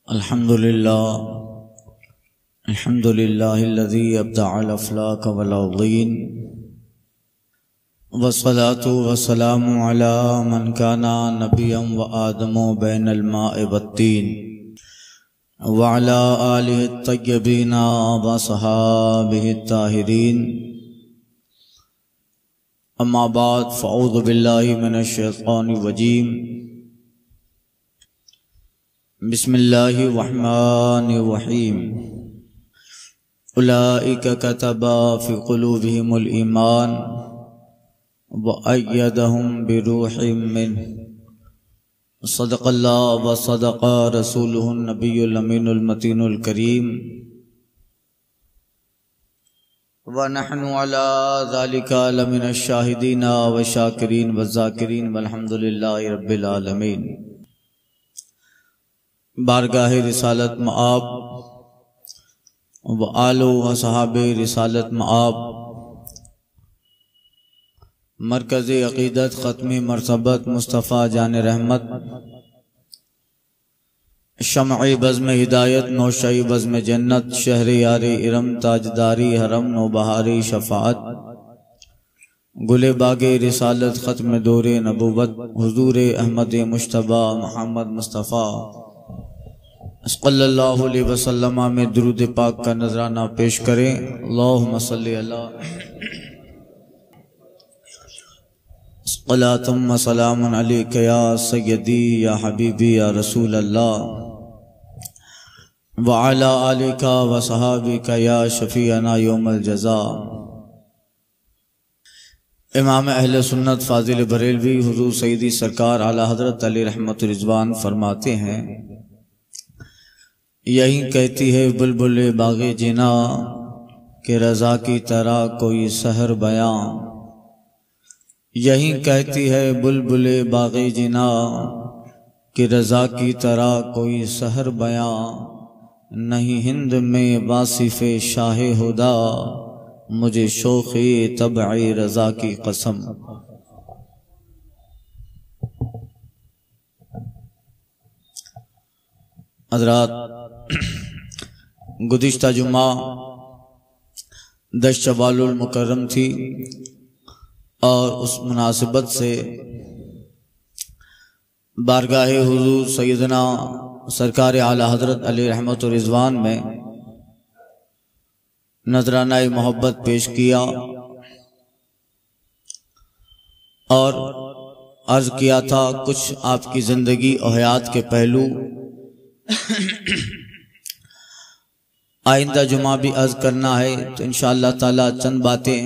الحمد للہ الذی ابدع الافلاک والارضین والصلاة والسلام علی من کان نبیا وآدم بین الماء والطین وعلی آلہ الطیبین وصحابہ الطاہرین اما بعد فاعوذ باللہ من الشیطان الرجیم بسم اللہ الرحمن الرحیم اولئک کتب فی قلوبہم الایمان وأیدہم بروح منہ صدق اللہ وصدق رسولہ النبی الامین المتین الکریم ونحن علی ذلک لمن الشاہدین والشاکرین والذاکرین والحمد للہ رب العالمین۔ بارگاہ رسالت مآب و آل و صحاب رسالت مآب، مرکز عقیدت ختم مرتبت مصطفیٰ جان رحمت، شمع بزم ہدایت نوشئی بزم جنت، شہر یار ارم تاجداری حرم نوبہاری شفاعت، گل باغ رسالت ختم دور نبوت، حضور احمد مجتبی محمد مصطفیٰ صلی اللہ علیہ وسلم میں درود پاک کا نذرانہ پیش کریں۔ اللہم صلی اللہ صلاۃ و سلام علیک یا سیدی یا حبیبی یا رسول اللہ وعلی آلک و صحابک یا شفیعنا یوم الجزاء۔ امام اہل سنت فاضل بریلوی حضور سیدی سرکار اعلی حضرت علیہ رحمت رضوان فرماتے ہیں، یہی کہتی ہے بلبل باغ جنا کہ رضا کی طرح کوئی سحر بیاں، یہی کہتی ہے بلبل باغ جنا کہ رضا کی طرح کوئی سحر بیاں، نہیں ہند میں واصف شاہ ہدا مجھے شوق طبع رضا کی قسم۔ حضرات، گزشتہ جمعہ 10 شوال المکرم تھی اور اس مناسبت سے بارگاہ حضور سیدنا سرکار اعلی حضرت علیہ رحمت و رضوان میں نذرانہ محبت پیش کیا اور عرض کیا تھا کچھ آپ کی زندگی اور حیات کے پہلو آئندہ جمعہ بھی عرض کرنا ہے، تو انشاءاللہ تعالی چند باتیں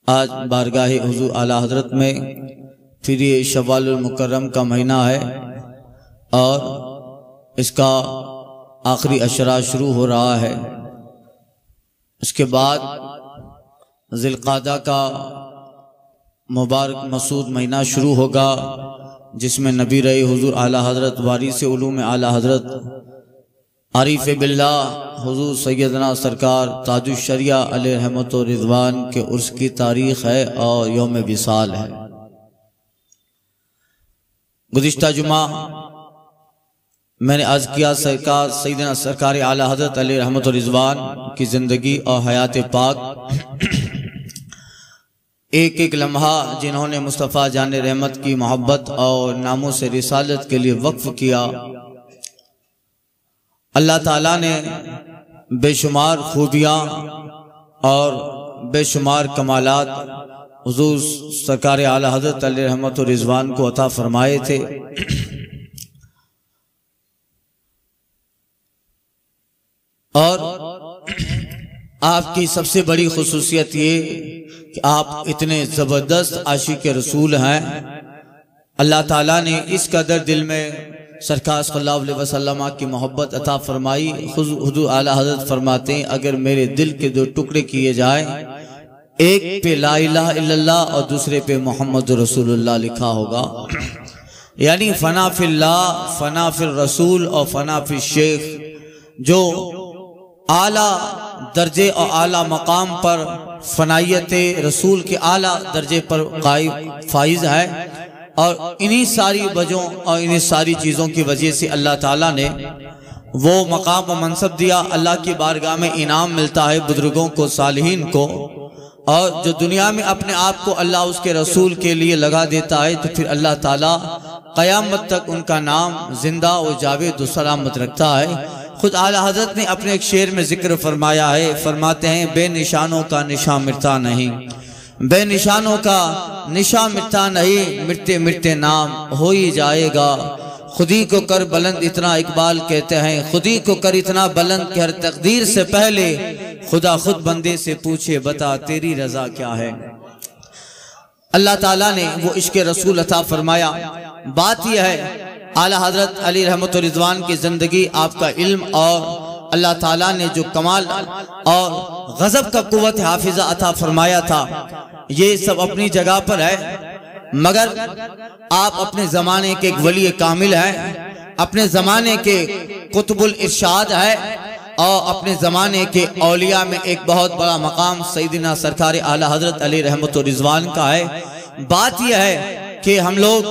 آج بارگاہ حضور اعلی حضرت میں، پھر یہ شوال المکرم کا مہینہ ہے اور اس کا آخری عشرہ شروع ہو رہا ہے، اس کے بعد ذی القعدہ کا مبارک مسعود مہینہ شروع ہوگا، جس میں نبی رہے حضور اعلی حضرت وارث علوم اعلی حضرت عارف باللہ حضور سیدنا سرکار تاج الشریعہ علیہ رحمت و رضوان کے عرس کی تاریخ ہے اور یوم وصال ہے۔ گزشتہ جمعہ میں نے عرض کیا سرکار سیدنا سرکار اعلی حضرت علیہ رحمت و رضوان کی زندگی اور حیات پاک، ایک ایک لمحہ جنہوں نے مصطفیٰ جان رحمت کی محبت اور ناموس رسالت کے لیے وقف کیا، اللہ تعالیٰ نے بے شمار خوبیاں اور بے شمار کمالات حضور سرکار اعلی حضرت علیہ رحمت و رضوان کو عطا فرمائے تھے، اور آپ کی سب سے بڑی خصوصیت یہ کہ آپ اتنے زبردست عاشق رسول ہیں۔ اللہ تعالیٰ نے اس قدر دل میں سرکار صلی اللہ علیہ وسلم کی محبت عطا فرمائی، حضور اعلی حضرت فرماتے ہیں اگر میرے دل کے 2 ٹکڑے کیے جائیں، ایک پہ لا الہ الا اللہ اور دوسرے پہ محمد رسول اللہ لکھا ہوگا، یعنی فنا فی اللہ، فنا فی الرسول اور فنا فی الشیخ، جو اعلیٰ درجے اور اعلیٰ مقام پر فنائیت رسول کے اعلیٰ درجے پر قائم فائز ہے، اور انہی ساری وجہوں اور انہی ساری چیزوں کی وجہ سے اللہ تعالیٰ نے وہ مقام و منصب دیا. اللہ کی بارگاہ میں انعام ملتا ہے بزرگوں کو، صالحین کو، اور جو دنیا میں اپنے آپ کو اللہ اس کے رسول کے لیے لگا دیتا ہے تو پھر اللہ تعالیٰ قیامت تک ان کا نام زندہ و جاوید و سلامت رکھتا ہے. خود اعلیٰ حضرت نے اپنے ایک شعر میں ذکر فرمایا ہے، فرماتے ہیں بے نشانوں کا نشان مٹتا نہیں، بے نشانوں کا نشان مٹتا نہیں، مرتے مرتے نام ہو ہی جائے گا. خودی کو کر بلند اتنا، اقبال کہتے ہیں خودی کو کر اتنا بلند کہ ہر تقدیر سے پہلے خدا خود بندے سے پوچھے بتا تیری رضا کیا ہے. اللہ تعالیٰ نے وہ عشق رسول عطا فرمایا. بات یہ ہے اعلیٰ حضرت علی رحمت و رضوان کی زندگی، آپ کا علم، اور اللہ تعالیٰ نے جو کمال اور غضب کا قوت حافظہ عطا فرمایا تھا، یہ سب اپنی جگہ پر ہے. مگر آپ اپنے زمانے کے ایک ولی کامل ہیں، اپنے زمانے کے قطب الارشاد ہے، اور اپنے زمانے کے اولیاء میں ایک بہت بڑا مقام سیدنا سرکار اعلیٰ حضرت علی رحمت و رضوان کا ہے. بات یہ ہے کہ ہم لوگ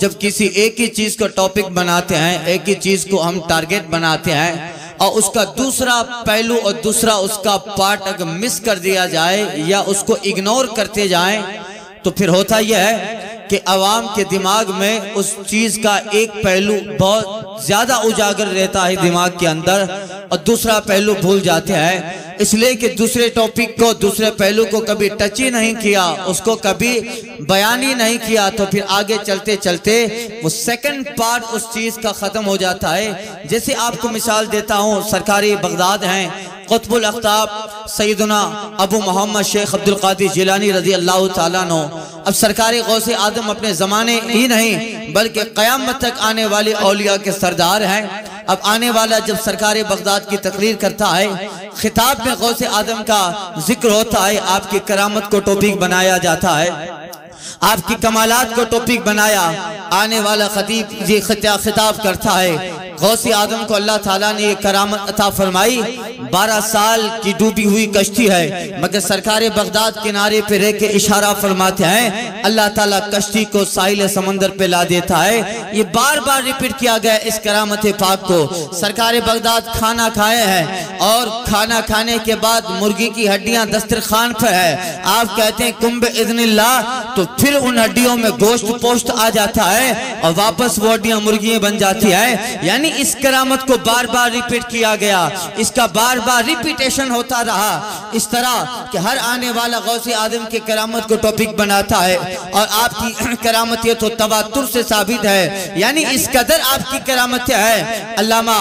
جب کسی ایک ہی چیز کو ٹاپک بناتے ہیں، ایک ہی چیز کو ہم ٹارگٹ بناتے ہیں، اور اس کا دوسرا پہلو اور دوسرا اس کا پارٹ اگر مس کر دیا جائے یا اس کو اگنور کرتے جائیں، تو پھر ہوتا یہ ہے کہ عوام کے دماغ میں اس چیز کا ایک پہلو بہت زیادہ اجاگر رہتا ہے دماغ کے اندر، اور دوسرا پہلو بھول جاتے ہیں. اس لیے کہ دوسرے ٹاپک کو، دوسرے پہلو کو کبھی ٹچ ہی نہیں کیا، اس کو کبھی بیان ہی نہیں کیا، تو پھر آگے چلتے چلتے وہ سیکنڈ پارٹ اس چیز کا ختم ہو جاتا ہے. جیسے آپ کو مثال دیتا ہوں، سرکاری بغداد ہیں قطب الاقطاب سیدنا ابو محمد شیخ عبد القادر جیلانی رضی اللہ تعالیٰ عنہ. اب سرکار غوث آدم اپنے زمانے ہی نہیں بلکہ قیامت تک آنے والے اولیاء کے سردار ہیں. اب آنے والا جب سرکار بغداد کی تقریر کرتا ہے، خطاب میں غوث آدم کا ذکر ہوتا ہے، آپ کی کرامت کو ٹاپک بنایا جاتا ہے، آپ کی کمالات کو ٹاپک بنایا. آنے والا خطیب یہ خطاب کرتا ہے، غوث آدم کو اللہ تعالیٰ نے یہ کرامت عطا فرمائی، 12 سال کی ڈوبی ہوئی کشتی ہے، مگر سرکار بغداد کنارے پہ رہ کے اشارہ فرماتے ہیں، اللہ تعالیٰ کشتی کو ساحل سمندر پہ لا دیتا ہے. یہ بار بار ریپیٹ کیا گیا اس کرامت پاک کو. سرکار بغداد کھانا کھائے ہیں، اور کھانا کھانے کے بعد مرغی کی ہڈیاں دسترخوان پہ ہے، آپ کہتے ہیں کم باذن اللہ، تو پھر ان ہڈیوں میں گوشت پوشت آ جاتا ہے اور واپس وہ ہڈیاں مرغیاں بن جاتی ہے. یعنی اس کرامت کو بار بار ریپیٹ کیا گیا، اس کا بار بار ریپیٹیشن ہوتا رہا، اس طرح کہ ہر آنے والا غوث آدم کی کرامت کو ٹاپک بناتا ہے. اور آپ کی کرامت یہ تو تواتر سے ثابت ہے، یعنی اس قدر آپ کی کرامت ہے. علامہ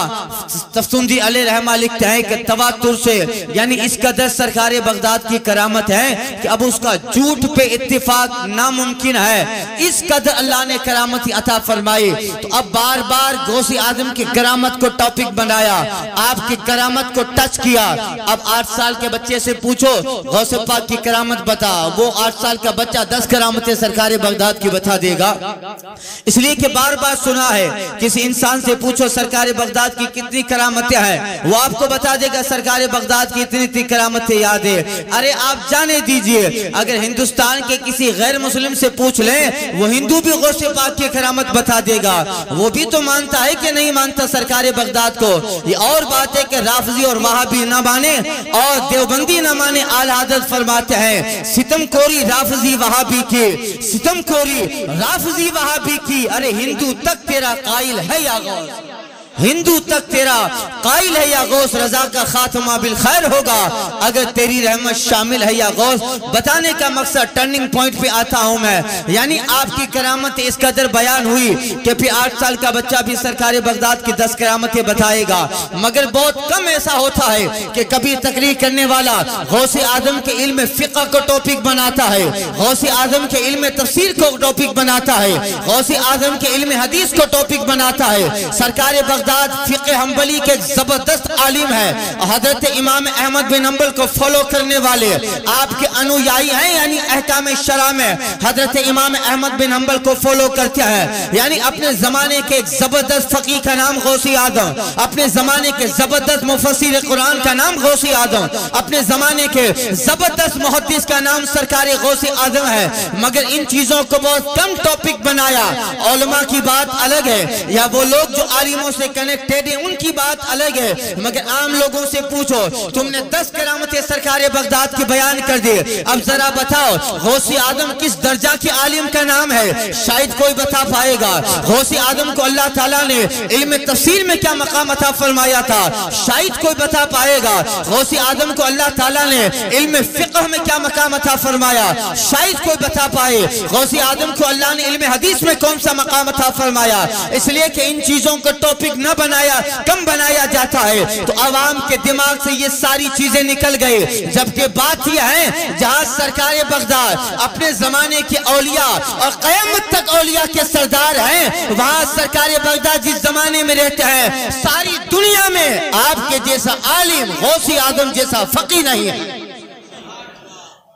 تفسندی علیہ رحمہ لکھتے ہیں کہ تواتر سے، یعنی اس قدر سرکار بغداد کی کرامت ہے کہ اب اس کا جھوٹ پہ اتفاق ناممکن ہے. اس قدر اللہ نے کرامت عطا فرمائی. تو اب بار بار غوث آدم کی کرامت کو ٹاپک بنایا، آپ کی کرامت کو ٹچ کیا. اب 8 سال کے بچے سے پوچھو غوث پاک کی کرامت بتا، وہ 8 سال کا بچہ 10 کرامتیں سرکار بغداد کی بتا دے گا. اس لیے کہ بار بار سنا ہے، کسی انسان سے پوچھو سرکار بغداد کی کتنی کرامتیں ہیں، وہ آپ کو بتا دے گا سرکار بغداد کی اتنی کرامتیں یاد ہے. ارے آپ جانے دیجئے، اگر ہندوستان کے کسی غیر مسلم سے پوچھ لیں، وہ ہندو بھی غوث پاک کی کرامت بتا دے گا. وہ بھی تو مانتا ہے کہ نہیں مانتا سرکار بغداد کو. یہ اور بات ہے کہ رافضی اور وہابی نہ مانے اور دیوبندی نہ مانے. اعلیٰ حضرت فرماتے ہیں ستم کوری رافضی وہابی کی، ستم کوری رافضی وہابی کی. ارے ہندو تک تیرا قائل ہے یا غوث، ہندو تک تیرا قائل ہے یا غوث، رضا کا خاتمہ بالخیر ہوگا اگر تیری رحمت شامل ہے یا غوث. بتانے کا مقصد ٹرننگ پوائنٹ پہ آتا ہوں میں، یعنی آپ کی کرامت اس قدر بیان ہوئی کہ پھر 8 سال کا بچہ بھی سرکار بغداد کی 10 کرامتیں بتائے گا. مگر بہت کم ایسا ہوتا ہے کہ کبھی تقریر کرنے والا غوث آدم کے علم فقہ کو ٹاپک بناتا ہے، غوث آدم کے علم تفسیر کو ٹاپک بناتا ہے، غوث آدم کے علم حدیث کو ٹاپک بناتا ہے. سرکار بغداد فقہ حنبلی کے زبردست عالم ہے، حضرت امام احمد بن حنبل کو فالو کرنے والے آپ کے انویائی ہیں، یعنی احکام شرع میں حضرت امام احمد بن حنبل کو فالو کرتے ہیں۔ یعنی اپنے زمانے کے ایک زبردست فقیہ کا نام غوثی اعظم، اپنے زمانے کے زبردست مفسر قرآن کا نام غوثی اعظم، اپنے زمانے کے زبردست محدث کا نام سرکار غوثی اعظم ہے، مگر ان چیزوں کو بہت کم ٹاپک بنایا۔ علماء کی بات الگ ہے، یا وہ لوگ جو عالموں سے کنیکٹڈ ہیں ان کی بات الگ ہے، مگر عام لوگوں سے پوچھو تم نے 10 کرامتیں سرکار بغداد کی بیان کر دی، اب ذرا بتاؤ غوثی اعظم کس درجہ کے عالم کا نام ہے؟ شاید کوئی بتا پائے گا۔ غوثی اعظم کو اللہ تعالیٰ نے علم تفسیر میں کیا مقام عطا فرمایا تھا؟ شاید کوئی بتا پائے گا۔ غوثی اعظم کو اللہ تعالیٰ نے علم فقہ میں کیا مقام عطا فرمایا؟ شاید کوئی بتا پائے۔ غوثی اعظم کو اللہ نے علم حدیث میں کون سا مقام عطا فرمایا؟ اس لیے کہ ان چیزوں کو ٹاپک نہ بنایا، کم بنایا جاتا ہے تو عوام کے دماغ سے یہ ساری چیزیں نکل گئی۔ جبکہ بات یہ ہے جہاں سرکار بغداد اپنے زمانے کے اولیاء اور قیامت تک اولیاء کے سردار ہیں، وہاں سرکار بغداد جس زمانے میں رہتے ہیں ساری دنیا میں آپ کے جیسا عالم غوثی اعظم جیسا فقیہ نہیں ہے۔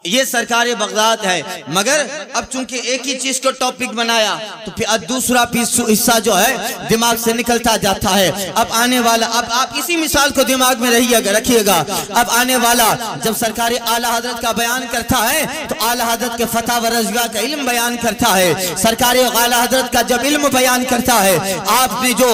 یہ سرکار بغداد ہے، مگر اب چونکہ ایک ہی چیز کو ٹاپک بنایا تو پھر دوسرا حصہ جو ہے دماغ سے نکلتا جاتا ہے۔ اب آنے والا، اب آپ اسی مثال کو دماغ میں رکھیے گا، اب آنے والا جب سرکار اعلیٰ حضرت کا بیان کرتا ہے تو اعلیٰ حضرت کے فتح و رضا کا علم بیان کرتا ہے۔ سرکار اعلیٰ حضرت کا جب علم بیان کرتا ہے، آپ نے جو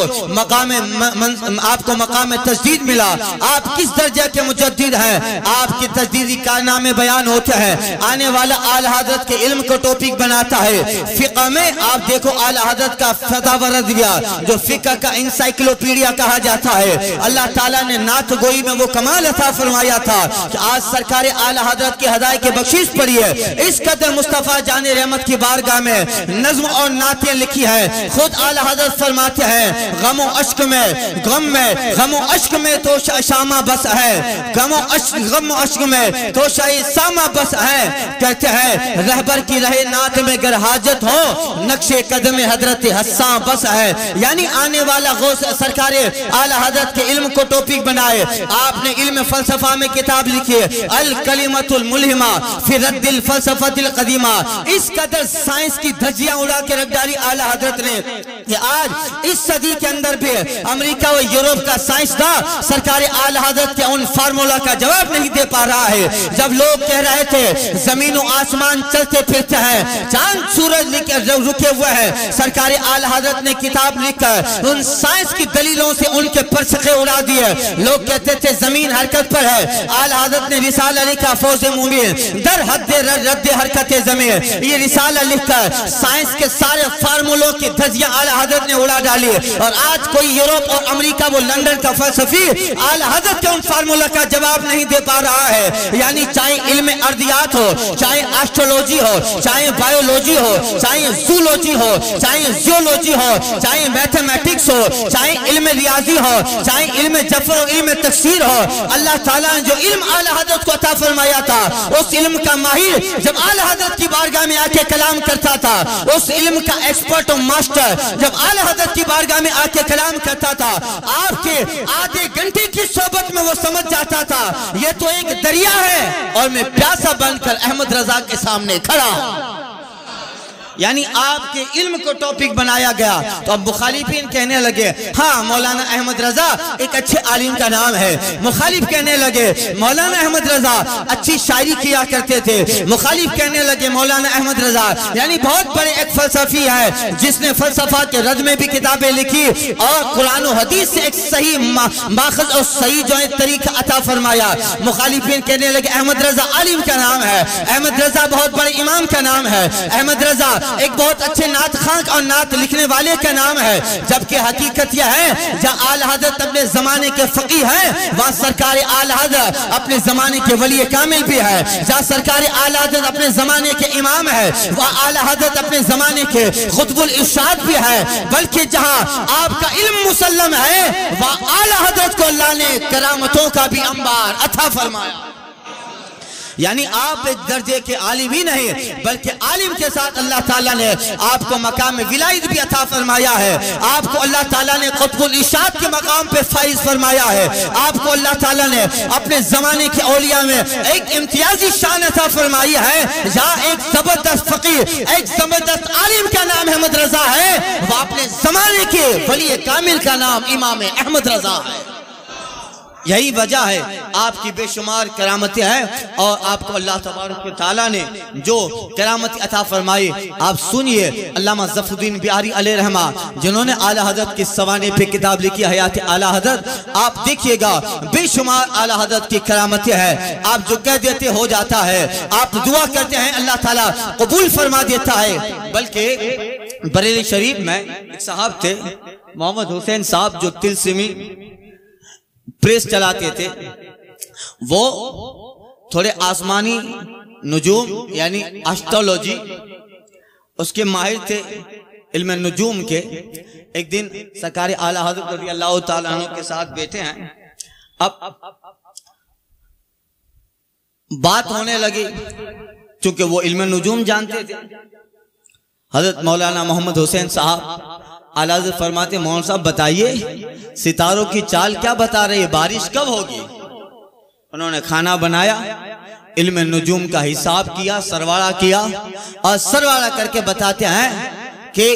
آپ کو مقام تجدید ملا، آپ کس درجہ کے مجدد ہیں، آپ کی تجدیدی کارنامے بیان ہوتے ہیں۔ آنے والا اعلیٰ حضرت کے علم کو ٹاپک بناتا ہے۔ فقہ میں آپ دیکھو اعلیٰ حضرت کا فتح و رضا جو فقہ کا انسائکلوپیڈیا کہا جاتا ہے، اللہ تعالیٰ نے نعت گوئی میں وہ کمال عطا فرمایا تھا کہ آج سرکار اعلیٰ حضرت کے ہدایے کے بخشش پڑھی ہے۔ اس قدر مصطفیٰ جان رحمت کی بارگاہ میں نظم اور نعتیں لکھی ہے۔ خود اعلیٰ حضرت فرماتے ہیں غم و عشق میں غم و عشق میں تو شامہ بس ہے، غم و عشق میں تو شامہ بس ہے، کہتے ہیں رہبر کی رہے نعت میں گر حاجت ہو، نقش قدم حضرت حساں بس ہے۔ یعنی آنے والا غوث سرکار اعلیٰ حضرت کے علم کو ٹاپک بنائے۔ آپ نے علم فلسفہ میں کتاب لکھی ہے الکلمۃ الملہمہ فی رد الفلسفۃ القدیمہ۔ اس قدر سائنس کی دھجیاں اڑا کے رکھ ڈالی اعلیٰ حضرت نے کہ آج اس صدی کے اندر بھی امریکہ و یورپ کا سائنسداں سرکار اعلیٰ حضرت کے ان فارمولا کا جواب نہیں دے پا رہا ہے۔ جب لوگ کہہ رہے تھے زمین و آسمان چلتے پھرتے ہیں، چاند سورج رکے ہوئے ہیں، سرکار اعلیٰ حضرت نے کتاب لکھ کر ان سائنس کی دلیلوں سے ان کے پرچھے اڑا دیے۔ لوگ کہتے تھے زمین حرکت پر ہے، اعلیٰ حضرت نے رسالہ لکھا فوز مومن در حد رد حرکت زمین، یہ رسالہ لکھ کر سائنس کے سارے فارمولوں کی دھجیاں اعلیٰ حضرت نے اڑا ڈالی۔ اور آج کوئی یورپ اور امریکہ وہ لندن کا فلسفی اعلیٰ حضرت کے ان فارمولا کا جواب نہیں دے پا رہا ہے۔ یعنی چاہے علم ارضیات ہو، چاہے ایسٹرولوجی ہو، چاہے بایولوجی ہو، چاہے زولوجی ہو، چاہے زیولوجی ہو، چاہے میتھمیٹکس ہو، چاہے علم ریاضی ہو، چاہے علم جبر و علم تفسیر ہو، اللہ تعالیٰ نے جو علم اعلیٰ حضرت کو عطا فرمایا تھا، اس علم کا ماہر جب اعلیٰ حضرت کی بارگاہ میں آ کے کلام کرتا تھا، اس علم کا ایکسپرٹ و ماسٹر جب اعلیٰ حضرت کی بارگاہ میں آ کے کلام کرتا تھا، آپ کے آدھے گھنٹے کی صحبت میں وہ سمجھ جاتا تھا یہ تو ایک دریا ہے اور میں پیاسا بن کر احمد رضا کے سامنے کھڑا ہوں۔ یعنی آپ کے علم کو ٹاپک بنایا گیا تو اب مخالفین کہنے لگے ہاں مولانا احمد رضا ایک اچھے عالم کا نام ہے، مخالف کہنے لگے مولانا احمد رضا اچھی شاعری کیا کرتے تھے، مخالف کہنے لگے مولانا احمد رضا یعنی بہت بڑے ایک فلسفی ہے جس نے فلسفہ کے رد میں بھی کتابیں لکھی اور قرآن و حدیث سے ایک صحیح ماخذ اور صحیح جو ہے طریقہ عطا فرمایا۔ مخالفین کہنے لگے احمد رضا عالم کا نام ہے، احمد رضا بہت بڑے امام کا نام ہے، احمد رضا ایک بہت اچھے نعت خان اور نعت لکھنے والے کا نام ہے، جبکہ حقیقت یہ ہے جہاں اعلیٰ حضرت اپنے زمانے کے فقیہ ہیں وہاں سرکار اعلیٰ حضرت اپنے زمانے کے ولی کامل بھی ہے، جہاں سرکار اعلیٰ حضرت اپنے زمانے کے امام ہے وہاں اعلیٰ حضرت اپنے زمانے کے خطب الارشاد بھی ہے، بلکہ جہاں آپ کا علم مسلم ہے وہاں اعلیٰ حضرت کو اللہ نے کرامتوں کا بھی انبار عطا فرمایا۔ یعنی آپ ایک درجے کے عالم ہی نہیں بلکہ عالم کے ساتھ اللہ تعالیٰ نے آپ کو مقام ولایت بھی عطا فرمایا ہے. آپ کو اللہ تعالیٰ نے قطب الارشاد کے مقام پہ فائز فرمایا ہے. آپ کو اللہ تعالیٰ نے اپنے زمانے کے اولیاء میں ایک امتیازی شان عطا فرمائی ہے. جہاں ایک زبردست فقیر ایک زبردست عالم کا نام احمد رضا ہے, وہ اپنے زمانے کے ولی کامل کا نام امام احمد رضا ہے. یہی وجہ ہے آپ کی بے شمار کرامتیں ہیں اور آپ کو اللہ تبارک و تعالیٰ نے جو کرامت عطا فرمائی. آپ سنیے علامہ ظفر الدین بہاری علیہ رحمہ جنہوں نے اعلیٰ حضرت کے سوانے پہ کتاب لکھی حیات اعلیٰ حضرت, آپ دیکھیے گا بے شمار اعلیٰ حضرت کی کرامتیں ہیں. آپ جو کہہ دیتے ہو جاتا ہے, آپ دعا کرتے ہیں اللہ تعالیٰ قبول فرما دیتا ہے. بلکہ بریلی شریف میں ایک صاحب تھے محمد حسین صاحب جو تلسمی پریس چلاتے تھے. وہ تھوڑے آسمانی نجوم یعنی ایسٹرولوجی اس کے ماہر تھے, علم نجوم کے. ایک دن سرکار اعلیٰ حضرت رضی اللہ تعالیٰ عنہ کے ساتھ بیٹھے ہیں. اب بات ہونے لگی چونکہ وہ علم نجوم جانتے تھے. حضرت مولانا محمد حسین صاحب اعلیٰ حضرت فرماتے مولانا صاحب بتائیے ستاروں کی چال کیا بتا رہی ہے, بارش کب ہوگی؟ انہوں نے کھانا بنایا, علم نجوم کا حساب کیا, سرواڑا کیا اور سرواڑا کر کے بتاتے ہیں کہ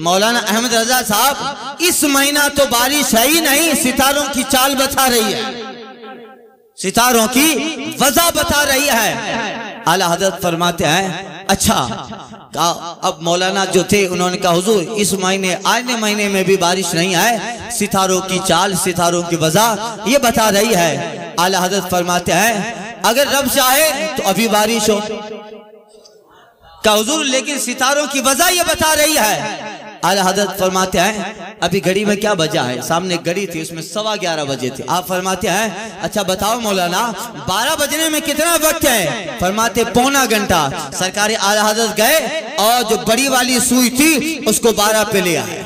مولانا احمد رضا صاحب اس مہینہ تو بارش ہے ہی نہیں, ستاروں کی چال بتا رہی ہے, ستاروں کی وضع بتا رہی ہے. اعلیٰ حضرت فرماتے ہیں اچھا. اب مولانا جو تھے انہوں نے کہا حضور اس مہینے آنے مہینے میں بھی بارش نہیں ہے, ستاروں کی چال ستاروں کی وضع یہ بتا رہی ہے. اعلیٰ حضرت فرماتے ہیں اگر رب چاہے تو ابھی بارش ہو. کہا حضور لیکن ستاروں کی وضع یہ بتا رہی ہے. اعلیٰ حضرت فرماتے ہیں ابھی گھڑی میں کیا بجا ہے؟ سامنے گھڑی تھی اس میں 11:15 بجے تھے. آپ فرماتے ہیں اچھا بتاؤ مولانا 12 بجنے میں کتنا وقت ہے؟ فرماتے پونا گھنٹہ. سرکار اعلیٰ حضرت گئے اور جو بڑی والی سوئی تھی اس کو 12 پہ لے آئے.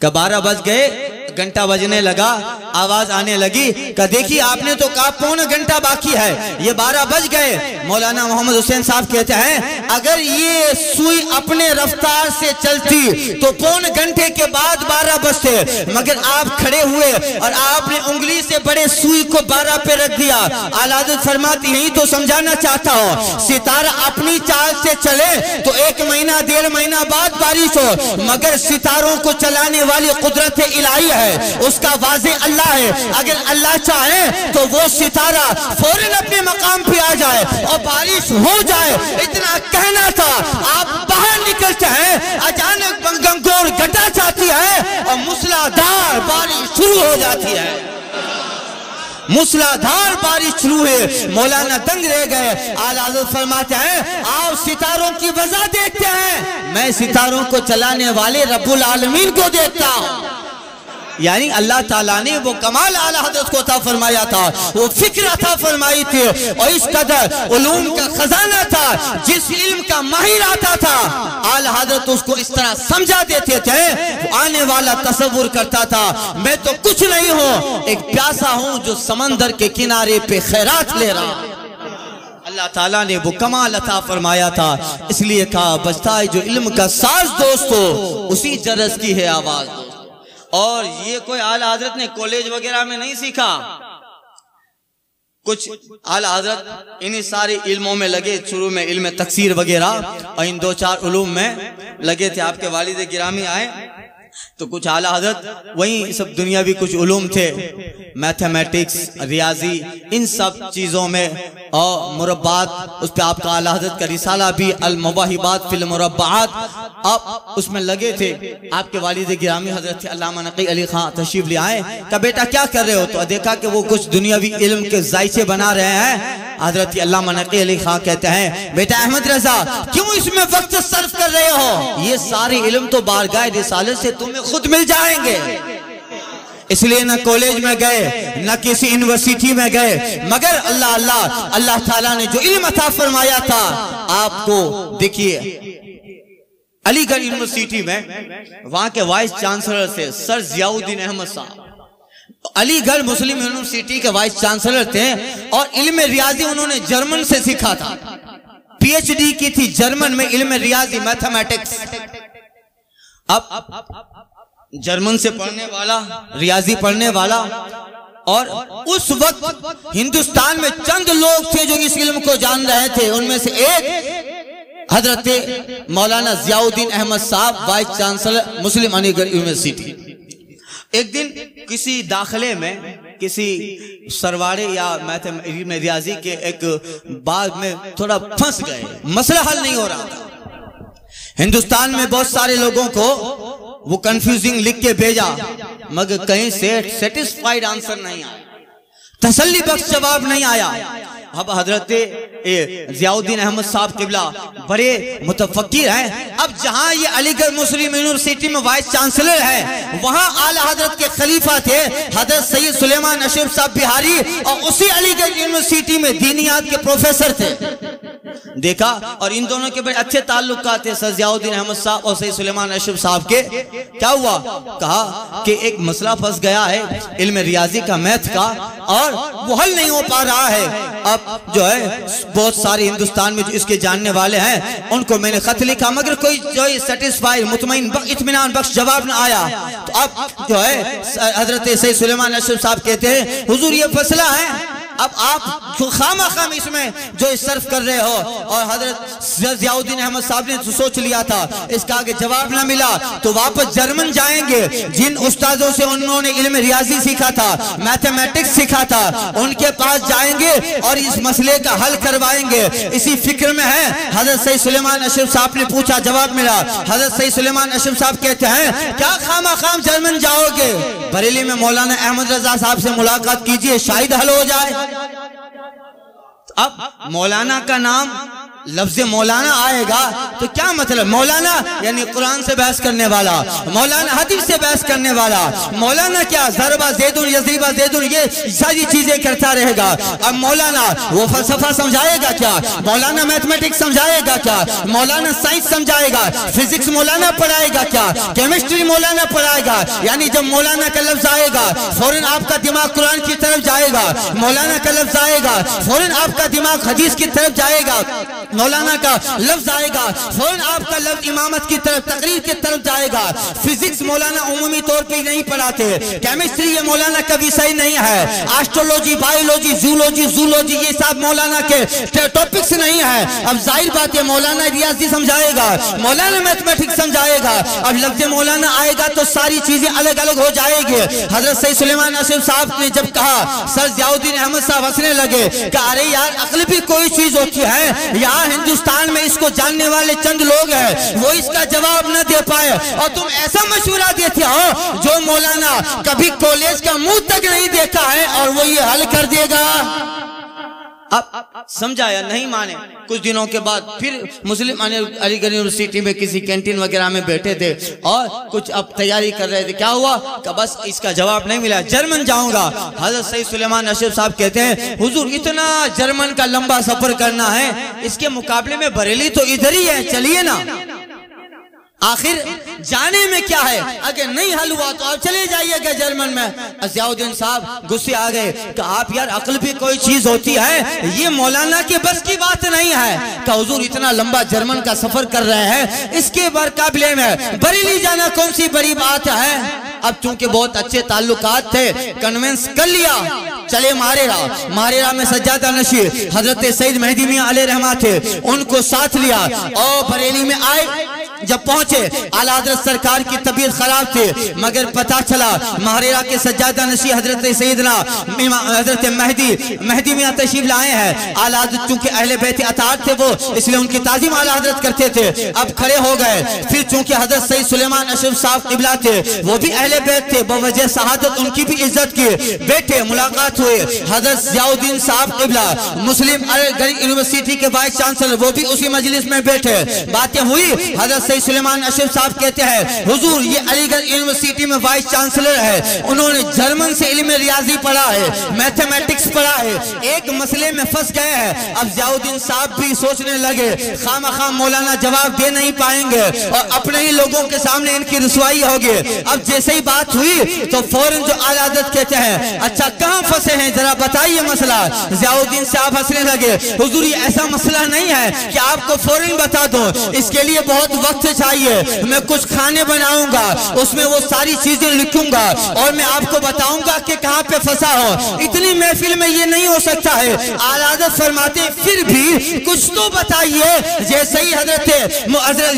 کہ 12 بج گئے, گھنٹہ بجنے لگا, آواز آنے لگی کہ دیکھیے آپ نے تو کہا پونا گھنٹہ باقی ہے, یہ 12 بج گئے. مولانا محمد حسین صاحب کہتے ہیں اگر یہ سوئی اپنے رفتار سے چلتی تو پون گھنٹے کے بعد 12 بجتے, مگر آپ کھڑے ہوئے اور آپ نے انگلی سے بڑے سوئی کو 12 پہ رکھ دیا. اعلیٰ حضرت فرماتی یہی تو سمجھانا چاہتا ہوں, ستارہ اپنی چال سے چلے تو 1 مہینہ 1.5 مہینہ بعد بارش ہو, مگر ستاروں کو چلانے والی قدرت الہی ہے, اس کا واضح اللہ ہے. اگر اللہ چاہے تو وہ ستارہ فوراً اپنے مقام پہ آ جائے اور بارش ہو جائے. اتنا کہنا تھا. آپ باہر نکلتے ہیں, اچانک گنگور گٹا جاتی ہے اور موسلادھار بارش شروع ہو جاتی ہے. موسلادھار بارش شروع ہے. مولانا دنگ رہ گئے. اعلیٰ حضرت فرماتے ہیں آپ ستاروں کی وضع دیکھتے ہیں, میں ستاروں کو چلانے والے رب العالمین کو دیکھتا ہوں. یعنی اللہ تعالیٰ نے وہ کمال اعلیٰ حضرت کو عطا فرمایا تھا, وہ فکر عطا فرمائی تھی, اور اس قدر علوم کا خزانہ تھا. جس علم کا ماہر آتا تھا اعلیٰ حضرت اس کو اس طرح سمجھا دیتے تھے, آنے والا تصور کرتا تھا میں تو کچھ نہیں ہوں, ایک پیاسا ہوں جو سمندر کے کنارے پہ خیرات لے رہا. اللہ تعالیٰ نے وہ کمال عطا فرمایا تھا. اس لیے کہا بجتا ہے جو علم کا ساز دوستو اسی جرس کی ہے آواز. اور یہ کوئی اعلیٰ حضرت نے کالج وغیرہ میں نہیں سیکھا. کچھ اعلیٰ حضرت انہی سارے علموں میں لگے, شروع میں علم تکسیر وغیرہ اور ان 2-4 علوم میں لگے تھے. آپ کے والد گرامی آئے تو کچھ اعلیٰ حضرت وہیں سب دنیاوی کچھ علوم تھے, میتھمیٹکس, ریاضی, ان سب چیزوں میں, اور مربعات, اس پہ آپ کا اعلیٰ حضرت کا رسالہ بھی المواہبات فی المربعات, آپ اس میں لگے تھے. آپ کے والد گرامی حضرت علامہ نقی علی خان تشریف لے آئے. کہا بیٹا کیا کر رہے ہو؟ تو دیکھا کہ وہ کچھ دنیاوی علم کے ذائچے بنا رہے ہیں. حضرت علامہ نقی علی خان کہتے ہیں بیٹا احمد رضا کیوں اس میں وقت صرف کر رہے ہو؟ یہ سارے علم تو بارگاہ رسالت سے تمہیں خود مل جائیں گے. اس لیے نہ کالج میں گئے نہ کسی یونیورسٹی میں گئے, مگر اللہ تعالیٰ نے جو علم عطا فرمایا تھا آپ کو دیکھیے. علی گڑھ یونیورسٹی میں وہاں کے وائس چانسلر سے سر ضیاء الدین احمد صاحب, علی گڑھ مسلم یونیورسٹی کے وائس چانسلر تھے اور علم ریاضی انہوں نے جرمن سے سیکھا تھا. پی ایچ ڈی کی تھی جرمن میں علم ریاضی میتھمیٹکس. اب جرمن سے پڑھنے والا, ریاضی پڑھنے والا, اور اس وقت ہندوستان میں چند لوگ تھے جو اس علم کو جان رہے تھے. ان میں سے ایک حضرت مولانا ضیاء الدین احمد صاحب, وائس چانسلر مسلم علی گڑھ یونیورسٹی. ایک دن کسی داخلے میں کسی سرواڑے یا علم ریاضی کے ایک باغ میں تھوڑا پھنس گئے, مسئلہ حل نہیں ہو رہا تھا. ہندوستان میں بہت سارے لوگوں کو وہ کنفیوزنگ لکھ کے بھیجا مگر کہیں سے سیٹسفائیڈ آنسر نہیں آیا, تسلی بخش جواب نہیں آیا. اب حضرت ضیاء الدین احمد صاحب قبلہ بڑے متفکر ہیں. اب جہاں یہ علی گڑھ مسلم یونیورسٹی میں وائس چانسلر ہے, وہاں اعلی حضرت کے خلیفہ تھے حضرت سید سلیمان اشرف صاحب بہاری, اور اسی علی گڑھ یونیورسٹی میں دینیات کے پروفیسر تھے. دیکھا اور ان دونوں کے بڑے اچھے تعلقات تھے, سید ضیاء الدین احمد صاحب اور سید سلیمان اشرف صاحب کے. کیا ہوا, کہا کہ ایک مسئلہ پھنس گیا ہے علم ریاضی کا, میتھ کا, اور وہ حل نہیں ہو پا رہا ہے. اب جو ہے بہت سارے ہندوستان میں جو اس کے جاننے والے ہیں ان کو میں نے خط لکھا مگر کوئی جو ہے سیٹسفائی مطمئن اطمینان بخش جواب نہ آیا. تو اب جو ہے حضرت سید سلیمان اشرف صاحب کہتے ہیں حضور یہ فیصلہ ہے, اب آپ خامہ خام اس میں جو صرف کر رہے ہو. اور حضرت ضیاء الدین احمد صاحب نے سوچ لیا تھا اس کا آگے جواب نہ ملا تو واپس جرمن جائیں گے. جن استادوں سے انہوں نے علم ریاضی سیکھا تھا, میتھمیٹکس سیکھا تھا, ان کے پاس جائیں گے اور اس مسئلے کا حل کروائیں گے. اسی فکر میں ہے. حضرت سید سلیمان اشرف صاحب نے پوچھا, جواب ملا. حضرت سید سلیمان اشرف صاحب کہتے ہیں کیا خامہ خام جرمن جاؤ گے, بریلی میں مولانا احمد رضا صاحب سے ملاقات کیجئے, شاید حل ہو جائے. اب مولانا کا نام لفظ مولانا آئے گا تو کیا مطلب, مولانا یعنی قرآن سے بحث کرنے والا, مولانا حدیث سے بحث کرنے والا. مولانا کیا ضربہ زیدن یضربہ زیدن یہ ساری چیزیں کرتا رہے گا. اب مولانا وہ فلسفہ سمجھائے گا کیا, مولانا میتھمیٹکس سمجھائے گا کیا, مولانا سائنس سمجھائے گا, فزکس مولانا پڑھائے گا کیا, کیمسٹری مولانا پڑھائے گا. یعنی جب مولانا کا لفظ آئے گا فوراً آپ کا دماغ قرآن کی طرف جائے گا, مولانا کا لفظ آئے گا فوراً آپ کا دماغ حدیث کی طرف جائے گا, مولانا کا لفظ آئے گا فوراً آپ کا لفظ امامت کی طرف تقریر کی طرف جائے گا. فزکس مولانا عمومی طور پہ نہیں پڑھاتے, کیمسٹری یہ مولانا کبھی صحیح نہیں ہے, آسٹرولوجی, بائیولوجی, زولوجی, زولوجی یہ سب مولانا کے ٹاپکس نہیں ہے. اب ظاہر بات ہے مولانا ریاضی سمجھائے گا, مولانا میتھمیٹکس سمجھائے گا. اب لفظ مولانا آئے گا تو ساری چیزیں الگ الگ ہو جائے گی. حضرت سید سلیمان اشرف صاحب نے جب کہا, سر ضیاء الدین احمد صاحب ہنسنے لگے, کہا ارے یار عقل بھی کوئی چیز ہوتی ہے, یہاں ہندوستان میں اس کو جاننے والے چند لوگ ہیں, وہ اس کا جواب نہ دے پائے اور تم ایسا مشورہ دیتے ہو جو مولانا کبھی کالج کا منہ تک نہیں دیکھا ہے اور وہ یہ حل کر دے گا. اب سمجھایا, نہیں مانے. کچھ دنوں کے بعد پھر مسلم علی گڑھ یونیورسٹی میں کسی کینٹین وغیرہ میں بیٹھے تھے اور کچھ اب تیاری کر رہے تھے. کیا ہوا کہ بس اس کا جواب نہیں ملا, جرمن جاؤں گا. حضرت سید سلیمان اشرف صاحب کہتے ہیں حضور اتنا جرمن کا لمبا سفر کرنا ہے, اس کے مقابلے میں بریلی تو ادھر ہی ہے, چلیے نا. آخر جانے میں کیا ہے, اگر نہیں حل ہوا تو آپ چلے جائیے گا جرمن میں. ضیاء الدین صاحب غصے آ گئے کہ آپ یار عقل بھی کوئی چیز ہوتی ہے, یہ مولانا کے بس کی بات نہیں ہے. کہ حضور اتنا لمبا جرمن کا سفر کر رہے ہیں, اس کے مقابلے میں بریلی جانا کون سی بڑی بات ہے. اب چونکہ بہت اچھے تعلقات تھے, کنونس کر لیا, چلے ماریرا میں سجادہ نشی حضرت سید مہدی میاں علیہ رحمت تھے, ان کو ساتھ لیا اور بریلی میں آئے. جب پہنچے اعلی حضرت سرکار کی طبیعت خراب تھی, مگر پتا چلا ماریرا کے سجادہ نشی حضرت سیدنا حضرت مہدی میاں تشریف لائے ہیں. اعلی حضرت چونکہ اہل بیت اطاعت تھے وہ, اس لیے ان کی تعظیم اعلی حضرت کرتے تھے. اب کھڑے ہو گئے. پھر چونکہ حضرت سید سلیمان اشرف صاحب قبلہ تھے, وہ بھی اہل بیت تھے, بوجہ شہادت ان کی بھی عزت کی. بیٹھے, ملاقات ہوئے. حضرت ضیاء الدین صاحب قبلہ مسلم علی گڑھ یونیورسٹی کے وائس چانسلر, وہ بھی اسی مجلس میں بیٹھے. باتیں ہوئی. حضرت سید سلیمان اشرف صاحب کہتے ہیں حضور یہ علی گڑھ یونیورسٹی میں وائس چانسلر ہے، انہوں نے جرمن سے علم ریاضی پڑھا ہے، میتھمیٹکس پڑھا ہے، ایک مسئلے میں پھنس گئے ہیں۔ اب ضیاء الدین صاحب بھی سوچنے لگے خام مولانا جواب دے نہیں پائیں گے اور اپنے ہی لوگوں کے سامنے ان کی رسوائی ہوگی۔ اب جیسے ہی بات ہوئی تو فوراً جو اعلیٰ حضرت کہتے ہیں اچھا کہاں پھنسے ہیں ذرا بتائیے مسئلہ۔ ضیاء الدین صاحب ہنسنے لگے، حضور یہ ایسا مسئلہ نہیں ہے کہ آپ کو فوراً بتا دوں، اس کے لیے بہت وقت چاہیے، میں کچھ کھانے بناؤں گا، اس میں وہ ساری چیزیں لکھوں گا اور میں آپ کو بتاؤں گا کہ کہاں پہ پھنسا ہو، اتنی محفل میں یہ نہیں ہو سکتا ہے۔ اعلیٰ حضرت فرماتے ہیں پھر بھی کچھ تو بتائیے۔ جیسے ہی حضرت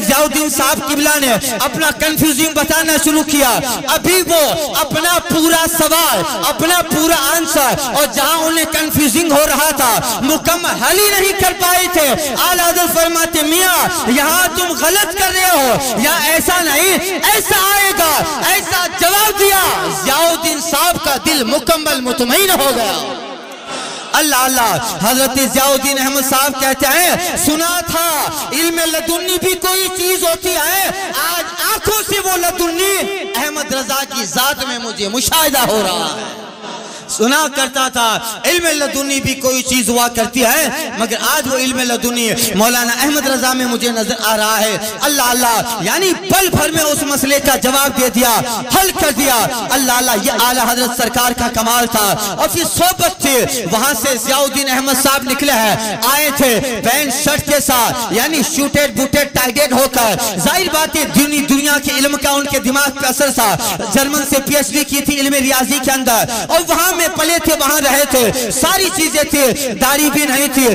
ضیاء الدین صاحب قبلہ نے اپنا کنفیوزنگ بتانا شروع کیا، ابھی وہ اپنا پورا سوال، اپنا پورا آنسر، اور جہاں انہیں کنفیوزنگ ہو رہا تھا مکمل حل ہی نہیں کر پائے تھے، اعلیٰ حضرت فرماتے میاں یہاں تم غلط کر رہے ہو، یا ایسا نہیں ایسا آئے گا، ایسا جواب دیا ضیاء الدین صاحب کا دل مکمل مطمئن ہو گیا۔ اللہ اللہ، حضرت ضیاء الدین احمد صاحب کہتے ہیں سنا تھا علم لدنی بھی کوئی چیز ہوتی ہے، آج آنکھوں سے وہ لدنی احمد رضا کی ذات میں مجھے مشاہدہ ہو رہا ہے۔ سنا کرتا تھا علم لدنی بھی کوئی چیز ہوا کرتی ہے، مگر آج وہ علم لدنی مولانا احمد رضا میں مجھے نظر آ رہا ہے۔ اللہ اللہ، یعنی پل بھر میں اس مسئلے کا جواب دے دیا، حل کر دیا۔ اللہ اللہ، یہ اعلیٰ حضرت سرکار کا کمال تھا۔ اور پھر صحبت تھی، وہاں سے ضیاء الدین احمد صاحب نکلے ہیں، آئے تھے پینٹ شرٹ کے ساتھ، یعنی شوٹیڈ بوٹیڈ ٹائیڈیڈ ہو کر، ظاہر بات ہے دنیا کے علم کا ان کے دماغ پہ اثر تھا۔ جرمن سے پی ایچ ڈی کی تھی علم ریاضی کے اندر، اور وہاں میں پلے تھے، وہاں رہے تھے، ساری چیزیں تھی، داڑھی بھی نہیں تھی،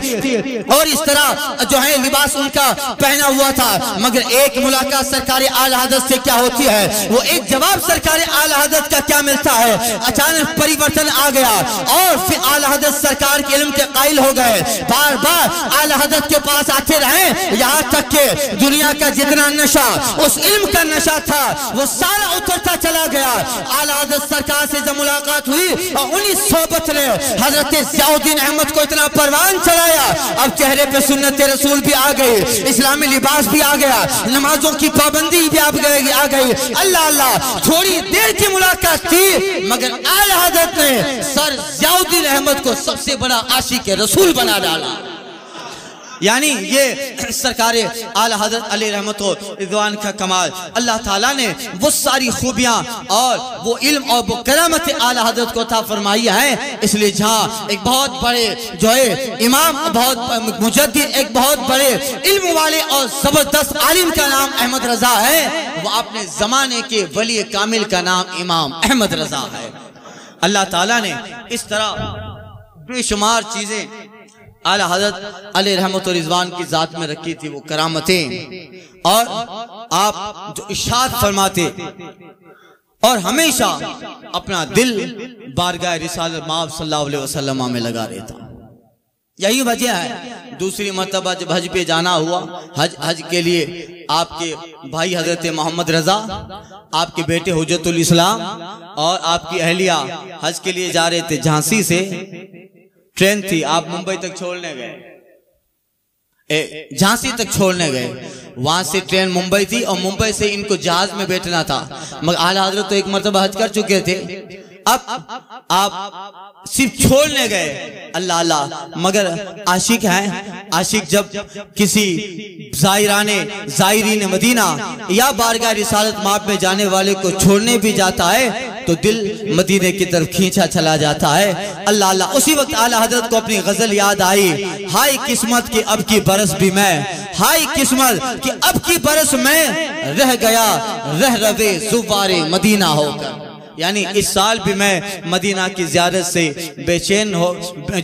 اور اس طرح جو ہے لباس ان کا پہنا ہوا تھا۔ مگر ایک ملاقات سرکار اعلیٰ حضرت سے کیا ہوتی ہے، وہ ایک جواب سرکار اعلیٰ حضرت کا کیا ملتا ہے، اچانک پریورتن آ گیا، اور پھر اعلیٰ حضرت سرکار کے علم کے قائل ہو گئے، بار بار اعلیٰ حضرت کے پاس آتے رہے، یہاں تک کہ دنیا کا جتنا نشہ اس علم کا نشہ تھا وہ سارا اترتا چلا گیا۔ اعلیٰ حضرت سرکار سے جب ملاقات ہوئی اور انہی صحبت نے حضرت ضیاء الدین احمد کو اتنا پروان چڑھایا، اب چہرے پہ سنت رسول بھی آ گئی، اسلامی لباس بھی آ گیا، نمازوں کی پابندی بھی آ گئی۔ اللہ اللہ، تھوڑی دیر کی ملاقات تھی، مگر اعلیٰ حضرت نے سر ضیاء الدین احمد کو سب سے بڑا عاشق رسول بنا ڈالا۔ یعنی یہ سرکار اعلیٰ حضرت علیہ رحمت و رضوان کا کمال، اللہ تعالیٰ نے وہ ساری خوبیاں اور وہ علم اور وہ کرامت اعلیٰ حضرت کو عطا فرمائی ہے۔ اس لیے جہاں ایک بہت بڑے جو ہے امام، بہت مجدد، ایک بہت بڑے علم والے اور زبردست عالم کا نام احمد رضا ہے، وہ اپنے زمانے کے ولی کامل کا نام امام احمد رضا ہے۔ اللہ تعالیٰ نے اس طرح بے شمار چیزیں اعلیٰ حضرت علیہ رحمت و رضوان کی ذات میں رکھی تھی، وہ کرامتیں، اور آپ جو ارشاد فرماتے اور ہمیشہ اپنا دل بارگاہ رسالت مآب صلی اللہ علیہ وسلم میں لگا رہتا۔ یہی وجہ ہے دوسری مرتبہ جب حج پہ جانا ہوا، حج کے لیے آپ کے بھائی حضرت محمد رضا، آپ کے بیٹے حجت الاسلام اور آپ کی اہلیہ حج کے لیے جا رہے تھے جھانسی سے، ٹرین تھی، آپ ممبئی تک چھوڑنے گئے، جھانسی تک چھوڑنے گئے، وہاں سے ٹرین ممبئی تھی اور ممبئی سے ان کو جہاز میں بیٹھنا تھا، مگر اعلیٰ حضرت تو ایک مرتبہ حج کر چکے تھے، اب آپ صرف چھوڑنے گئے۔ اللہ اللہ، مگر عاشق ہیں، عاشق جب کسی زائرین مدینہ یا بارگاہ رسالت مآب میں جانے والے کو چھوڑنے بھی جاتا ہے تو دل مدینے کی طرف کھینچا چلا جاتا ہے۔ اللہ اللہ، اسی وقت اعلیٰ حضرت کو اپنی غزل یاد آئی، ہائے قسمت کہ اب کی برس بھی میں، ہائے قسمت کہ اب کی برس میں رہ گیا رہ روے زوار مدینہ ہو کر، یعنی اس سال بھی میں مدینہ کی زیارت سے بے چین ہو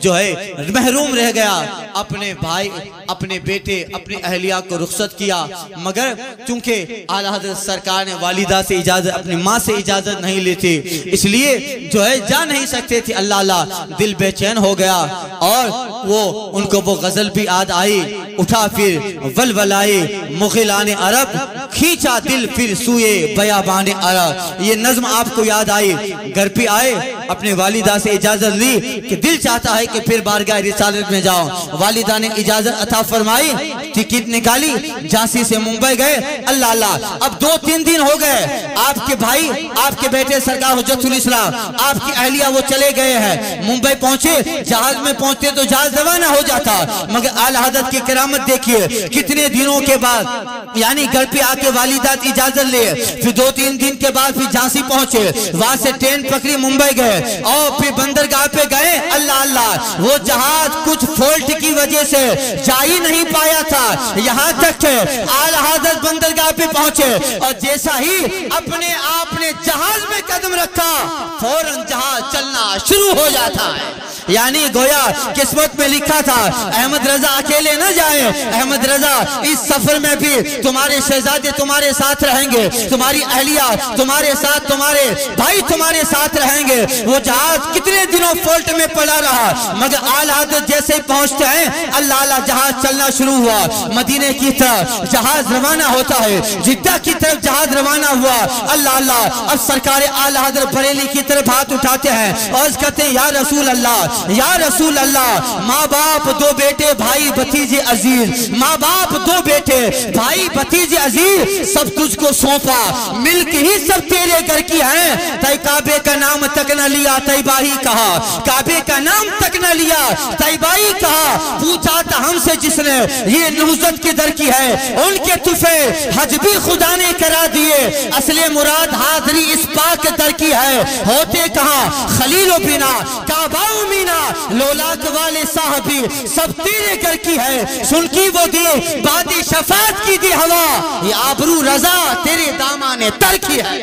جو ہے محروم رہ گیا، اپنے بھائی، اپنے بیٹے، اپنی اہلیہ کو رخصت کیا، مگر چونکہ اعلیٰ حضرت سرکار نے والدہ سے اجازت، اپنی ماں سے اجازت نہیں لی تھی، اس لیے جو ہے جا نہیں سکتے تھے۔ اللہ اللہ، دل بے چین ہو گیا اور وہ ان کو وہ غزل بھی یاد آئی، اٹھا پھر ولولائے مغلان عرب، کھینچا دل پھر سوئے بیابان عرب۔ یہ نظم آپ کو یاد آئی، گھر پہ آئے، اپنے والدہ سے اجازت لی کہ دل چاہتا ہے کہ پھر بارگاہ رسالت میں جاؤں، والدہ نے اجازت عطا عطا فرمائی، ٹکٹ نکالی، جھانسی سے ممبئی گئے. اللہ اللہ، اب 2-3 دن ہو گئے، آپ کے بھائی، آپ کے بیٹے سرکار حجت الاسلام، آپ کی اہلیہ وہ چلے گئے ہیں. ممبئی پہنچے، جہاز میں پہنچتے تو جہاز روانہ ہو جاتا، مگر اعلیٰ حضرت کی کرامت دیکھیے، کتنے دنوں کے بعد یعنی گھر پہ آ کے والدات اجازت لے، پھر 2-3 دن کے بعد پھر جھانسی پہنچے، وہاں سے ٹرین پکڑی ممبئی گئے اور پھر بندرگاہ پہ گئے. اللہ اللہ، وہ جہاز کچھ فالٹ کی وجہ سے جا ہی نہیں پایا تھا، یہاں تک کہ اعلیٰ حضرت بندرگاہ پہ پہنچے اور جیسا ہی اپنے آپ نے جہاز میں قدم رکھا، فوراً جہاز چلنا شروع ہو جاتا ہے. یعنی گویا قسمت میں لکھا تھا احمد رضا اکیلے نہ جائیں، احمد رضا اس سفر میں بھی تمہارے شہزادے تمہارے ساتھ رہیں گے، تمہاری اہلیہ تمہارے ساتھ، تمہارے بھائی تمہارے ساتھ رہیں گے. وہ جہاز کتنے دنوں فالٹ میں پڑا رہا، مگر اعلیٰ حضرت جیسے ہی پہنچتے ہیں، اللہ اللہ، جہاز چلنا شروع ہوا. مدینے کی طرف جہاز روانہ ہوتا ہے، جدہ کی طرف جہاز روانہ ہوا. اللہ اللہ، اب سرکار اعلیٰ حضرت بریلی کی طرف ہاتھ اٹھاتے ہیں اور کہتے ہیں یا رسول اللہ، یا رسول اللہ، ماں باپ 2 بیٹے بھائی بھتیجے عزیز، ماں باپ 2 بیٹے بھائی بھتیجے عزیز، سب تجھ کو سونپا، ملک ہی سب تیرے گھر کی ہیں. تے کعبے کا نام تک نہ لیا، طیبہ ہی کہا، کعبے کا نام تک نہ لیا، طیبہ ہی کہا. پوچھا تھا ہم سے جس نے یہ نہضت کے در کی ہے، ان کے تحفے حج بھی خدا نے کرا دیے. اصل مراد حاضری اس پاک در کی ہے، ہوتے کہاں خلیل و بنا، کعبہ و مینا، لولاک والے صاحبی سب تیرے گھر کی ہے. سن کی وہ دی باد شفاعت کی دی ہوا، یہ آبرو رضا تیرے دامان تر کی ہے.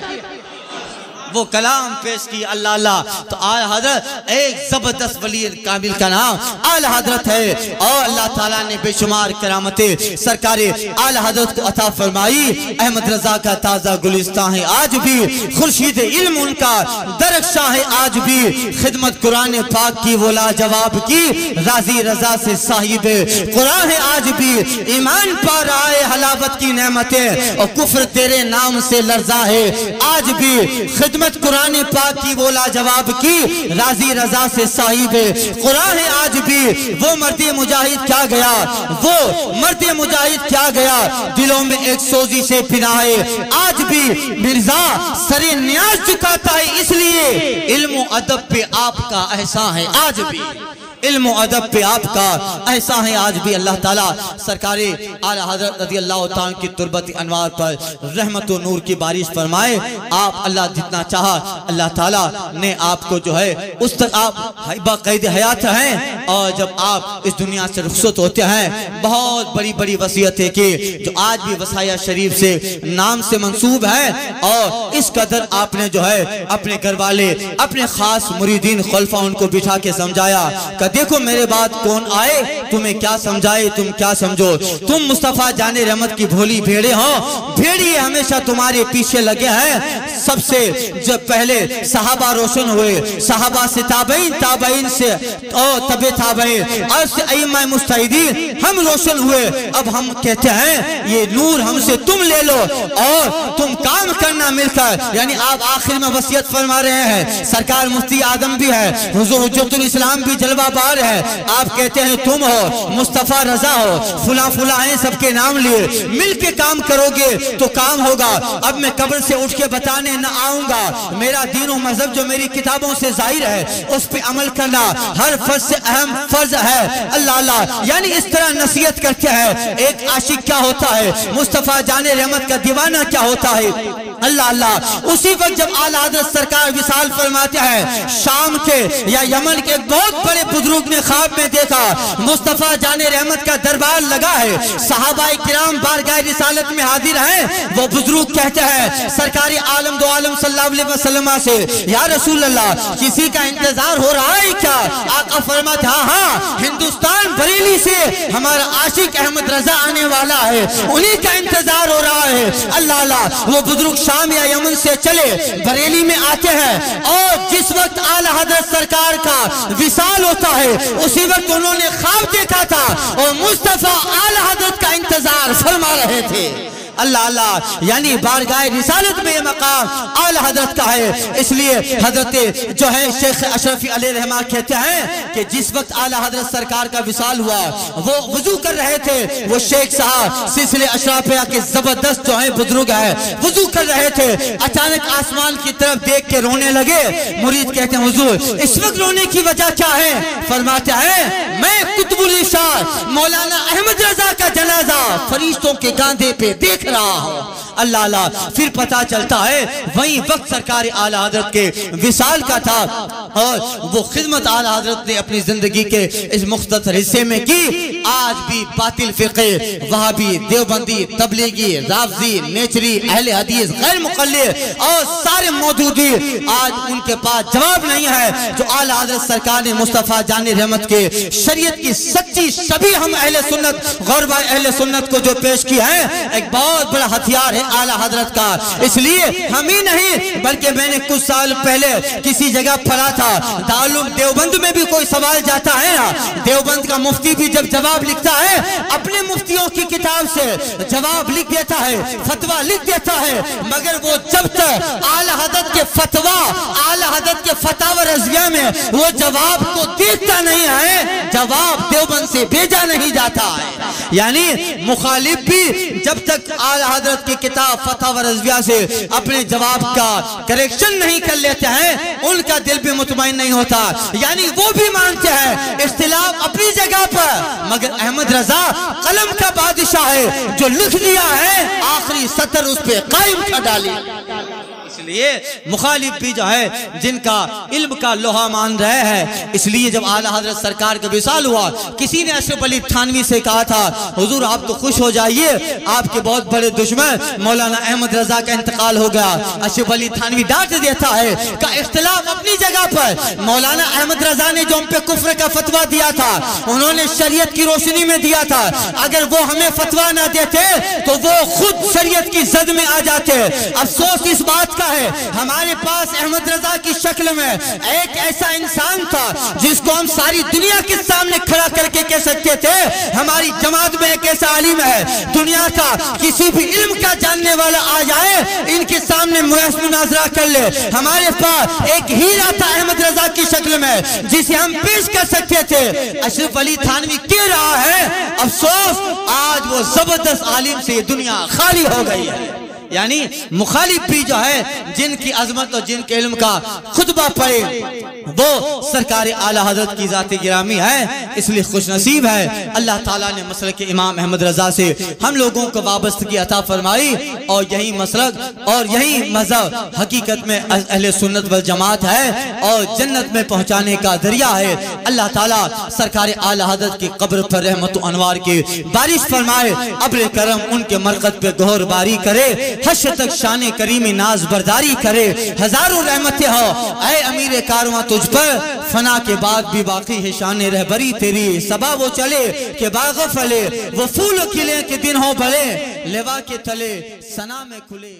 وہ کلام پیش کی. اللہ اللہ، تو اعلیٰ حضرت ایک زبردست ولی کامل کا نام اعلیٰ حضرت ہے اور اللہ تعالیٰ نے بے شمار کرامتیں سرکار اعلیٰ حضرت کو عطا فرمائی. احمد رضا کا تازہ گلستان ہے آج بھی، خورشید علم ان کا درخشاں ہے آج بھی. خدمت قرآن پاک کی وہ لاجواب کی، راضی رضا سے صاحب قرآن ہے آج بھی. ایمان پا رہا ہے حلاوت کی نعمتیں اور کفر تیرے نام سے لرزا ہے آج بھی. خدمت قرآن پاک کی وہ لاجواب کی، راضی رضا سے صاحب قرآن ہے آج بھی. وہ مرد مجاہد کیا گیا، وہ مرد مجاہد کیا گیا، دلوں میں ایک سوزی سے پناہے آج بھی. مرزا سر نیاز چکاتا ہے اس لیے علم و ادب پہ آپ کا احسان ہے آج بھی، علم و ادب پہ آپ کا احسان ہے آج بھی. اللہ تعالیٰ سرکار اعلیٰ حضرت رضی اللہ تعالیٰ کی تربت انوار پر رحمت و نور کی بارش فرمائے. آپ اللہ جتنا چاہا اللہ تعالیٰ نے آپ کو جو ہے اس تک آپ باقید حیات ہیں، اور جب آپ اس دنیا سے رخصت ہوتے ہیں بہت بڑی بڑی وصیتیں کی جو آج بھی وصایا شریف سے نام سے منسوب ہے. اور اس قدر آپ نے جو ہے اپنے گھر والے، اپنے خاص مریدین خلفاء ان کو بٹھا کے سمجھایا کہ دیکھو میرے بعد کون آئے، تمہیں کیا سمجھائے، تم کیا سمجھو. تم مصطفیٰ جان رحمت کی بھولی بھیڑے ہو، بھیڑیے ہمیشہ تمہارے پیچھے لگے ہیں. سب سے جب پہلے صحابہ روشن ہوئے، صحابہ سے تابعین، تابعین سے تبع تابعین، اور سے ائمہ مجتہدین، ہم روشن ہوئے. اب ہم کہتے ہیں یہ نور ہم سے تم لے لو اور تم کام کرنا مل کر. یعنی آپ آخر میں وصیت فرما رہے ہیں. سرکار مفتی اعظم بھی ہے، حضور حجت الاسلام بھی جلوہ بار ہے. آپ کہتے ہیں تم ہو، مصطفیٰ رضا ہو، فلاں فلاں ہیں، سب کے نام لیے مل کے کام کرو گے تو کام ہوگا. اب میں قبر سے اٹھ کے بتانے نہ آؤں گا، میرا دین و مذہب جو میری کتابوں سے ظاہر ہے اس پہ عمل کرنا ہر فرض سے اہم فرض ہے. اللہ اللہ، یعنی اس طرح نصیحت کرتے ہیں. ایک عاشق کیا ہوتا ہے، مصطفیٰ جان رحمت کا دیوانہ کیا ہوتا ہے. اللہ اللہ، اسی وقت جب اعلیٰ حضرت سرکار وصال فرماتے ہیں، شام کے یا یمن کے ایک بہت بڑے بزرگ نے خواب میں دیکھا مصطفیٰ جان رحمت کا دربار لگا ہے، صحابہ کرام بارگاہ رسالت میں حاضر ہیں. وہ بزرگ کہتے ہیں سرکار عالم دو عالم صلی اللہ علیہ وسلم سے، یا رسول اللہ کسی کا انتظار ہو رہا ہے کیا؟ آقا فرماتے ہاں ہاں، ہندوستان بریلی سے ہمارا عاشق احمد رضا آنے والا ہے، انہی کا انتظار ہو رہا ہے. اللہ اللہ، وہ بزرگ شام یا یمن سے چلے بریلی میں آتے ہیں اور جس وقت اعلیٰ حضرت سرکار کا وصال ہوتا ہے اسی وقت انہوں نے خواب دیکھا تھا اور مصطفیٰ اعلیٰ حضرت کا انتظار فرما رہے تھے. اللہ اللہ، یعنی بارگاہ رسالت میں یہ مقام اعلی حضرت کا ہے۔ اس لیے حضرت جو ہے شیخ اشرفی علیہ رحمہ کہتے ہیں کہ جس وقت اعلی حضرت سرکار کا وصال ہوا، وہ وضو کر رہے تھے، وہ شیخ صاحب سلسلے اشرافیہ کے زبردست جو ہیں بزرگ ہیں، وضو کر رہے تھے، اچانک آسمان کی طرف دیکھ کے رونے لگے۔ مرید کہتے ہیں حضور اس وقت رونے کی وجہ کیا ہے؟ فرماتے ہیں میں قطب الارشاد مولانا احمد رضا کا جنازہ فرشتوں کے کاندھے پہ دیکھ رہا ہوں۔ اللہ اللہ، پھر پتا چلتا ہے وہیں وقت سرکار اعلی حضرت کے وصال کا تھا، اور وہ خدمت اعلی حضرت نے اپنی زندگی کے اس مختصر حصے میں کی۔ آج بھی باطل فرقے، وہابی، دیوبندی، تبلیغی، رافضی، نیچری، اہل حدیث، غیر مقلد اور سارے موجودی، آج ان کے پاس جواب نہیں ہے جو اعلی حضرت سرکار نے مصطفیٰ جان رحمت کے شریعت کی سچی شبیہ ہم اہل سنت غربہ اہل سنت کو جو پیش کی ہے، ایک بہت بڑا ہتھیار ہے اعلی حضرت کا۔ اس لیے ہم ہی نہیں بلکہ میں نے کچھ سال پہلے کسی جگہ پڑھا تھا، دارالعلوم دیوبند میں بھی کوئی سوال جاتا ہے، دیوبند کا مفتی بھی جب جواب لکھتا ہے اپنے مفتیوں کی کتاب سے جواب لکھ دیتا ہے، فتویٰ لکھ دیتا ہے، مگر وہ جب تک اعلی حضرت کے فتویٰ، اعلی حضرت کے فتاوی رضویہ میں وہ جواب کو دیکھتا نہیں ہے، جواب دیوبند سے بھیجا نہیں جاتا ہے۔ یعنی مخالف بھی جب تک اعلی حضرت کی کتاب فتاوی رضویہ سے اپنے جواب کا کریکشن نہیں کر لیتے ہیں، ان کا دل بھی مطمئن نہیں ہوتا۔ یعنی وہ بھی مانتے ہیں اختلاف اپنی جگہ پر، مگر احمد رضا قلم کا بادشاہ ہے، جو لکھ دیا ہے آخری سطر اس پہ قائم کر ڈالی۔ اس لیے مخالف بھی جو ہے جن کا علم کا لوہا مان رہے ہیں، اس لیے جب اعلی حضرت سرکار کا وصال ہوا، کسی نے اشرف علی تھانوی سے کہا تھا حضور آپ تو خوش ہو جائیے، آپ کے بہت بڑے دشمن مولانا احمد رضا کا انتقال ہو گیا۔ اشرف علی تھانوی ڈانٹ دیتا ہے کہ اختلاف اپنی جگہ پر، مولانا احمد رضا نے جو ہم پہ کفر کا فتویٰ دیا تھا، انہوں نے شریعت کی روشنی میں دیا تھا، اگر وہ ہمیں فتویٰ نہ دیتے تو وہ خود شریعت کی زد میں آ جاتے۔ افسوس اس بات کا ہے ہمارے پاس احمد رضا کی شکل میں ایک ایسا انسان تھا جس کو ہم ساری دنیا کے سامنے کھڑا کر کے کہہ سکتے تھے ہماری جماعت میں ایک ایسا عالم ہے، دنیا کا کسی بھی علم کا جاننے والا آ جائے ان کے سامنے مناظرہ کر لے، ہمارے پاس ایک ہیرا تھا احمد رضا کی شکل میں جسے ہم پیش کر سکتے تھے۔ اشرف علی تھانوی کہہ رہا ہے افسوس آج وہ زبردست عالم سے دنیا خالی ہو گئی ہے۔ یعنی مخالف بھی جو ہے جن کی عظمت اور جن کے علم کا خطبہ پڑھے وہ سرکار اعلی حضرت کی ذات گرامی ہے، اس لیے خوش نصیب ہے۔ اللہ تعالیٰ نے مسلک امام احمد رضا سے ہم لوگوں کو وابستگی عطا فرمائی، اور یہی مسلک اور یہی مذہب حقیقت میں اہل سنت والجماعت ہے اور جنت میں پہنچانے کا ذریعہ ہے۔ اللہ تعالیٰ سرکار اعلی حضرت کی قبر پر رحمت و انوار کی بارش فرمائے، ابر کرم ان کے مرقد پہ گہر باری کرے، حشر تک شان کریمی ناز برداری کرے، ہزاروں رحمتیں ہو اے امیر کارواں تجھ پر، فنا کے بعد بھی باقی ہے شان رہبری تیری، صبا وہ چلے کہ باغ پھلے، وہ پھول کھلے کہ دن ہو بڑے، لوا کے تلے ثنا میں کھلے۔